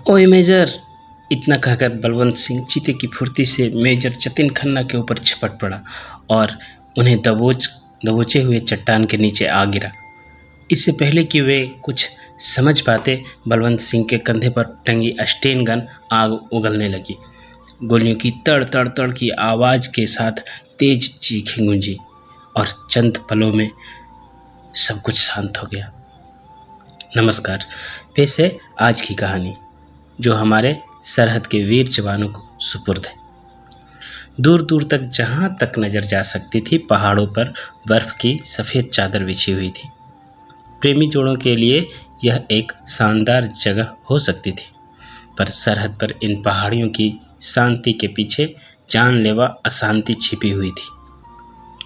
ओए मेजर, इतना कहकर बलवंत सिंह चीते की फुर्ती से मेजर जतिन खन्ना के ऊपर झपट पड़ा और उन्हें दबोचे हुए चट्टान के नीचे आ गिरा। इससे पहले कि वे कुछ समझ पाते, बलवंत सिंह के कंधे पर टंगी स्टेन गन आग उगलने लगी। गोलियों की तड़ तड़ तड़ की आवाज़ के साथ तेज चीखें गूंजी और चंद पलों में सब कुछ शांत हो गया। नमस्कार, पेश है आज की कहानी जो हमारे सरहद के वीर जवानों को सुपुर्द है। दूर दूर तक जहाँ तक नज़र जा सकती थी, पहाड़ों पर बर्फ़ की सफ़ेद चादर बिछी हुई थी। प्रेमी जोड़ों के लिए यह एक शानदार जगह हो सकती थी, पर सरहद पर इन पहाड़ियों की शांति के पीछे जानलेवा अशांति छिपी हुई थी।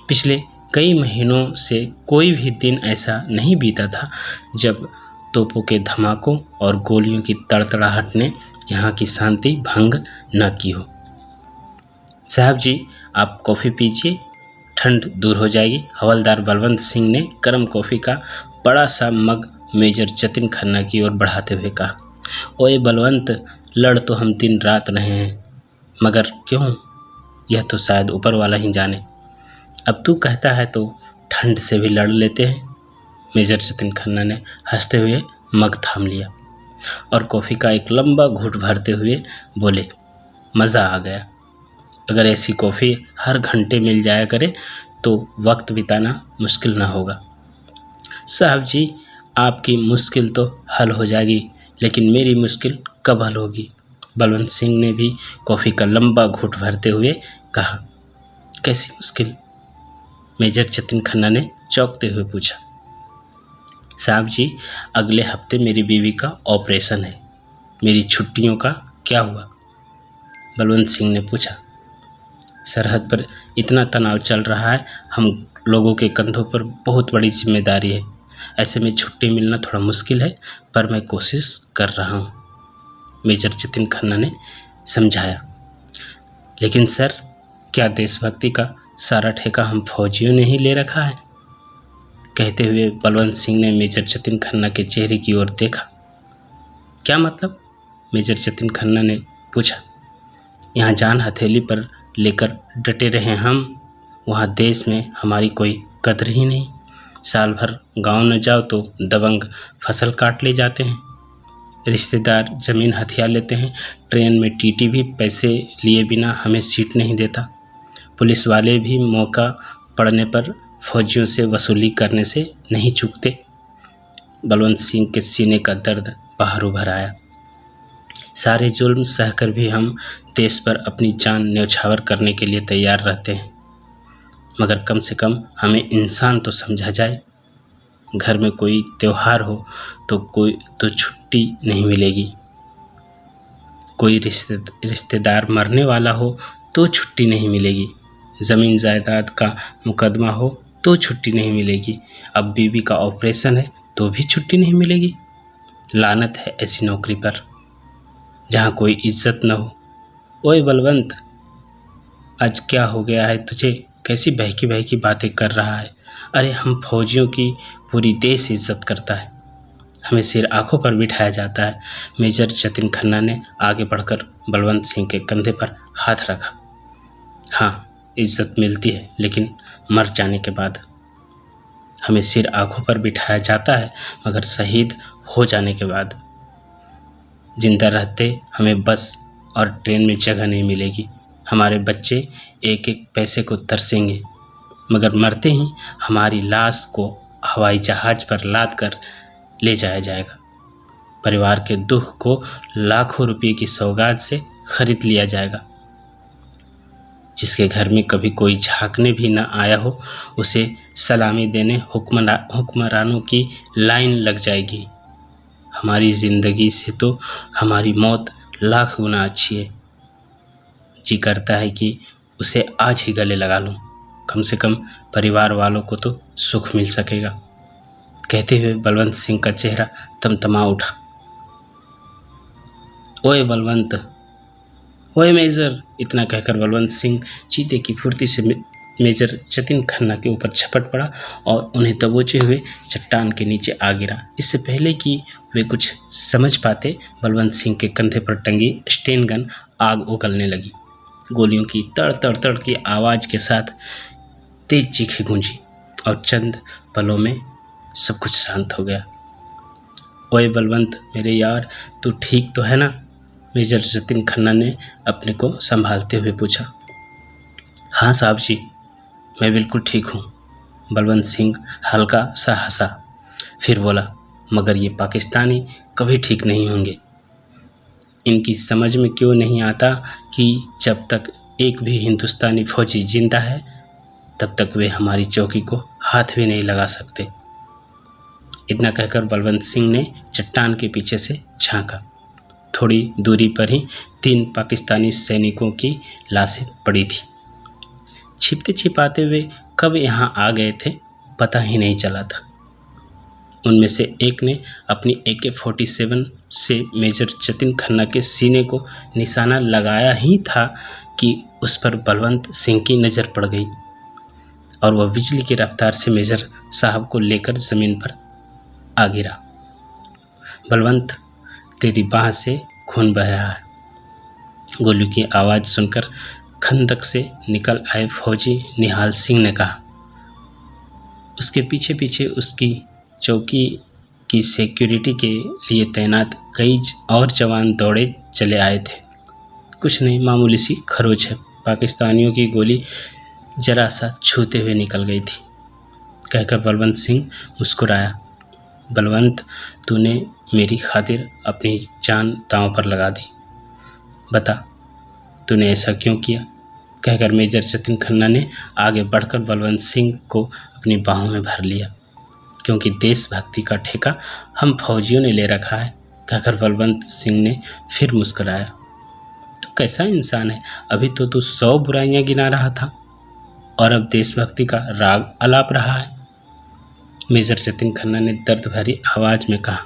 पिछले कई महीनों से कोई भी दिन ऐसा नहीं बीता था जब तोपों के धमाकों और गोलियों की तड़तड़ाहट ने यहाँ की शांति भंग न की हो। साहब जी, आप कॉफ़ी पीजिए, ठंड दूर हो जाएगी। हवलदार बलवंत सिंह ने गर्म कॉफ़ी का बड़ा सा मग मेजर जतिन खन्ना की ओर बढ़ाते हुए कहा। ओए बलवंत, लड़ तो हम दिन रात रहे हैं, मगर क्यों, यह तो शायद ऊपर वाला ही जाने। अब तू कहता है तो ठंड से भी लड़ लेते हैं। मेजर जतिन खन्ना ने हंसते हुए मग थाम लिया और कॉफ़ी का एक लंबा घूंट भरते हुए बोले, मज़ा आ गया। अगर ऐसी कॉफ़ी हर घंटे मिल जाया करे तो वक्त बिताना मुश्किल ना होगा। साहब जी, आपकी मुश्किल तो हल हो जाएगी, लेकिन मेरी मुश्किल कब हल होगी? बलवंत सिंह ने भी कॉफ़ी का लंबा घूंट भरते हुए कहा। कैसी मुश्किल? मेजर जतिन खन्ना ने चौंकते हुए पूछा। साहब जी, अगले हफ्ते मेरी बीवी का ऑपरेशन है। मेरी छुट्टियों का क्या हुआ? बलवंत सिंह ने पूछा। सरहद पर इतना तनाव चल रहा है, हम लोगों के कंधों पर बहुत बड़ी जिम्मेदारी है। ऐसे में छुट्टी मिलना थोड़ा मुश्किल है, पर मैं कोशिश कर रहा हूँ, मेजर जतिन खन्ना ने समझाया। लेकिन सर, क्या देशभक्ति का सारा ठेका हम फौजियों ने ही ले रखा है? कहते हुए बलवंत सिंह ने मेजर जतिन खन्ना के चेहरे की ओर देखा। क्या मतलब? मेजर जतिन खन्ना ने पूछा। यहाँ जान हथेली पर लेकर डटे रहे हम, वहाँ देश में हमारी कोई कदर ही नहीं। साल भर गांव न जाओ तो दबंग फसल काट ले जाते हैं, रिश्तेदार ज़मीन हथिया लेते हैं, ट्रेन में टीटी भी पैसे लिए बिना हमें सीट नहीं देता, पुलिस वाले भी मौका पड़ने पर फौजियों से वसूली करने से नहीं चूकते। बलवंत सिंह के सीने का दर्द बाहर उभर आया। सारे जुल्म सहकर भी हम देश पर अपनी जान न्यौछावर करने के लिए तैयार रहते हैं, मगर कम से कम हमें इंसान तो समझा जाए। घर में कोई त्योहार हो तो छुट्टी नहीं मिलेगी, कोई रिश्तेदार मरने वाला हो तो छुट्टी नहीं मिलेगी, ज़मीन जायदाद का मुकदमा हो तो छुट्टी नहीं मिलेगी, अब बीवी का ऑपरेशन है तो भी छुट्टी नहीं मिलेगी। लानत है ऐसी नौकरी पर जहाँ कोई इज्जत न हो। ओए बलवंत, आज क्या हो गया है तुझे? कैसी बहकी बहकी बातें कर रहा है? अरे, हम फौजियों की पूरी देश इज्जत करता है, हमें सिर आंखों पर बिठाया जाता है। मेजर जतिन खन्ना ने आगे बढ़कर बलवंत सिंह के कंधे पर हाथ रखा। हाँ, इज्जत मिलती है, लेकिन मर जाने के बाद। हमें सिर आंखों पर बिठाया जाता है, मगर शहीद हो जाने के बाद। जिंदा रहते हमें बस और ट्रेन में जगह नहीं मिलेगी, हमारे बच्चे एक एक पैसे को तरसेंगे, मगर मरते ही हमारी लाश को हवाई जहाज पर लाद कर ले जाया जाएगा। परिवार के दुख को लाखों रुपए की सौगात से खरीद लिया जाएगा। जिसके घर में कभी कोई झांकने भी न आया हो, उसे सलामी देने हुक्मरानों की लाइन लग जाएगी। हमारी ज़िंदगी से तो हमारी मौत लाख गुना अच्छी है। जी करता है कि उसे आज ही गले लगा लूं, कम से कम परिवार वालों को तो सुख मिल सकेगा। कहते हुए बलवंत सिंह का चेहरा तमतमा उठा। ओए बलवंत, ओए मेजर, इतना कहकर बलवंत सिंह चीते की फुर्ती से मेजर जतिन खन्ना के ऊपर झपट पड़ा और उन्हें दबोचे हुए चट्टान के नीचे आ गिरा। इससे पहले कि वे कुछ समझ पाते, बलवंत सिंह के कंधे पर टंगी स्टेन गन आग उगलने लगी। गोलियों की तड़ तड़ तड़ की आवाज़ के साथ तेज चीखें गूंजी और चंद पलों में सब कुछ शांत हो गया। ओए बलवंत मेरे यार, तू ठीक तो है ना? मेजर जतिन खन्ना ने अपने को संभालते हुए पूछा। हाँ साहब जी, मैं बिल्कुल ठीक हूँ। बलवंत सिंह हल्का सा हंसा, फिर बोला, मगर ये पाकिस्तानी कभी ठीक नहीं होंगे। इनकी समझ में क्यों नहीं आता कि जब तक एक भी हिंदुस्तानी फौजी जिंदा है तब तक वे हमारी चौकी को हाथ भी नहीं लगा सकते। इतना कहकर बलवंत सिंह ने चट्टान के पीछे से झांका। थोड़ी दूरी पर ही 3 पाकिस्तानी सैनिकों की लाशें पड़ी थी। छिपते छिपाते वे कब यहाँ आ गए थे पता ही नहीं चला था। उनमें से एक ने अपनी AK-47 से मेजर जतिन खन्ना के सीने को निशाना लगाया ही था कि उस पर बलवंत सिंह की नज़र पड़ गई और वह बिजली की रफ्तार से मेजर साहब को लेकर ज़मीन पर आ गिरा। बलवंत, तेरी बाह से खून बह रहा है। गोली की आवाज़ सुनकर खंदक से निकल आए फौजी निहाल सिंह ने कहा। उसके पीछे पीछे उसकी चौकी की सिक्योरिटी के लिए तैनात कई और जवान दौड़े चले आए थे। कुछ नहीं, मामूली सी खरोच है। पाकिस्तानियों की गोली जरा सा छूते हुए निकल गई थी, कहकर बलवंत सिंह मुस्कुराया। बलवंत, तूने मेरी खातिर अपनी जान दांव पर लगा दी। बता, तूने ऐसा क्यों किया? कहकर मेजर जतिन खन्ना ने आगे बढ़कर बलवंत सिंह को अपनी बाहों में भर लिया। क्योंकि देशभक्ति का ठेका हम फौजियों ने ले रखा है, कहकर बलवंत सिंह ने फिर मुस्कुराया। तो कैसा इंसान है? अभी तो तू 100 बुराइयां गिना रहा था और अब देशभक्ति का राग अलाप रहा है। मेजर जतिन खन्ना ने दर्द भरी आवाज़ में कहा।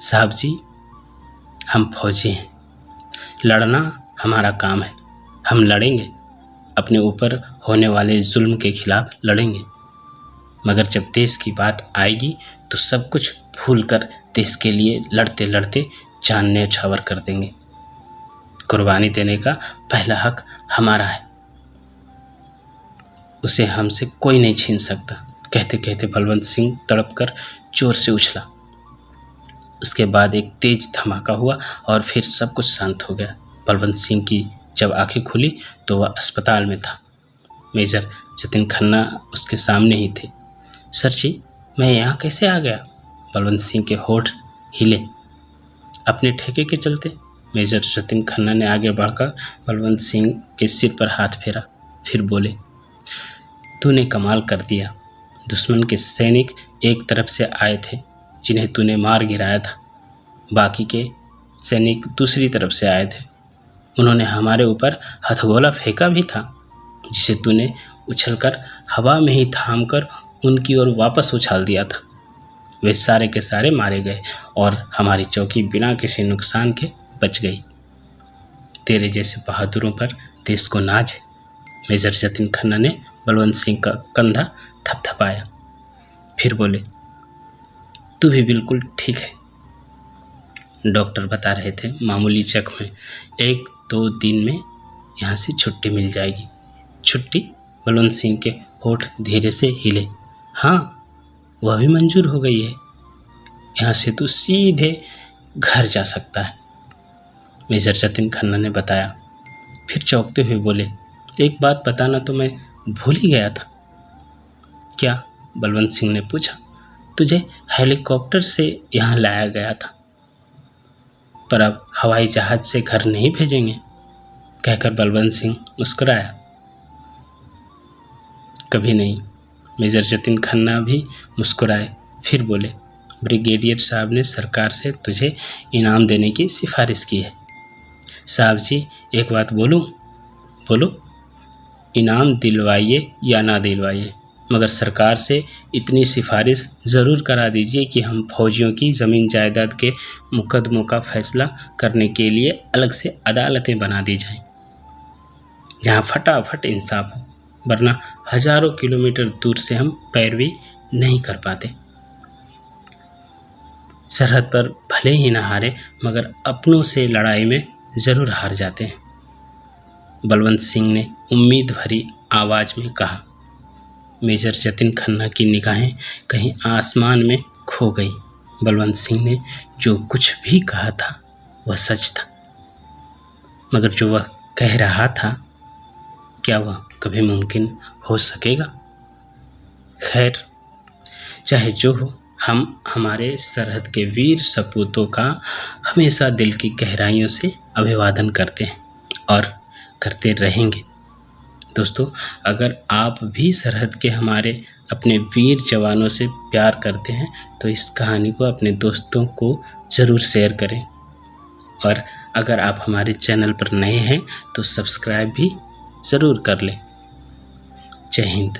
साहब जी, हम फौजी हैं, लड़ना हमारा काम है। हम लड़ेंगे, अपने ऊपर होने वाले जुल्म के खिलाफ लड़ेंगे, मगर जब देश की बात आएगी तो सब कुछ भूलकर देश के लिए लड़ते लड़ते जान न्यौछावर कर देंगे। कुर्बानी देने का पहला हक हमारा है, उसे हमसे कोई नहीं छीन सकता। कहते कहते बलवंत सिंह तड़प कर जोर से उछला। उसके बाद एक तेज धमाका हुआ और फिर सब कुछ शांत हो गया। बलवंत सिंह की जब आंखें खुली तो वह अस्पताल में था। मेजर जतिन खन्ना उसके सामने ही थे। सर जी, मैं यहाँ कैसे आ गया? बलवंत सिंह के होठ हिले। अपने ठेके के चलते। मेजर जतिन खन्ना ने आगे बढ़कर बलवंत सिंह के सिर पर हाथ फेरा, फिर बोले, तूने कमाल कर दिया। दुश्मन के सैनिक एक तरफ से आए थे जिन्हें तूने मार गिराया था, बाकी के सैनिक दूसरी तरफ से आए थे। उन्होंने हमारे ऊपर हथगोला फेंका भी था, जिसे तूने उछलकर हवा में ही थामकर उनकी ओर वापस उछाल दिया था। वे सारे के सारे मारे गए और हमारी चौकी बिना किसी नुकसान के बच गई। तेरे जैसे बहादुरों पर देश को नाज है। मेजर जतिन खन्ना ने बलवंत सिंह का कंधा थपथपाया, फिर बोले, तू भी बिल्कुल ठीक है। डॉक्टर बता रहे थे मामूली जख्म है, 1-2 दिन में यहाँ से छुट्टी मिल जाएगी। छुट्टी? बलवंत सिंह के होठ धीरे से हिले। हाँ, वह भी मंजूर हो गई है। यहाँ से तू सीधे घर जा सकता है, मेजर जतिन खन्ना ने बताया। फिर चौंकते हुए बोले, एक बात बताना तो मैं भूल ही गया था। क्या? बलवंत सिंह ने पूछा। तुझे हेलीकॉप्टर से यहाँ लाया गया था, पर अब हवाई जहाज से घर नहीं भेजेंगे, कहकर बलवंत सिंह मुस्कुराया। कभी नहीं। मेजर जतिन खन्ना भी मुस्कुराए, फिर बोले, ब्रिगेडियर साहब ने सरकार से तुझे इनाम देने की सिफारिश की है। साहब जी, एक बात बोलूं? बोलो। इनाम दिलवाइए या ना दिलवाइए, मगर सरकार से इतनी सिफारिश ज़रूर करा दीजिए कि हम फौजियों की ज़मीन जायदाद के मुकदमों का फैसला करने के लिए अलग से अदालतें बना दी जाएं, जहां फटाफट इंसाफ हो। वरना हजारों किलोमीटर दूर से हम पैरवी नहीं कर पाते। सरहद पर भले ही न हारे, मगर अपनों से लड़ाई में ज़रूर हार जाते हैं। बलवंत सिंह ने उम्मीद भरी आवाज़ में कहा। मेजर जतिन खन्ना की निगाहें कहीं आसमान में खो गई। बलवंत सिंह ने जो कुछ भी कहा था वह सच था, मगर जो वह कह रहा था क्या वह कभी मुमकिन हो सकेगा? खैर, चाहे जो हो, हम हमारे सरहद के वीर सपूतों का हमेशा दिल की गहराइयों से अभिवादन करते हैं और करते रहेंगे। दोस्तों, अगर आप भी सरहद के हमारे अपने वीर जवानों से प्यार करते हैं तो इस कहानी को अपने दोस्तों को ज़रूर शेयर करें, और अगर आप हमारे चैनल पर नए हैं तो सब्सक्राइब भी ज़रूर कर लें। जय हिंद।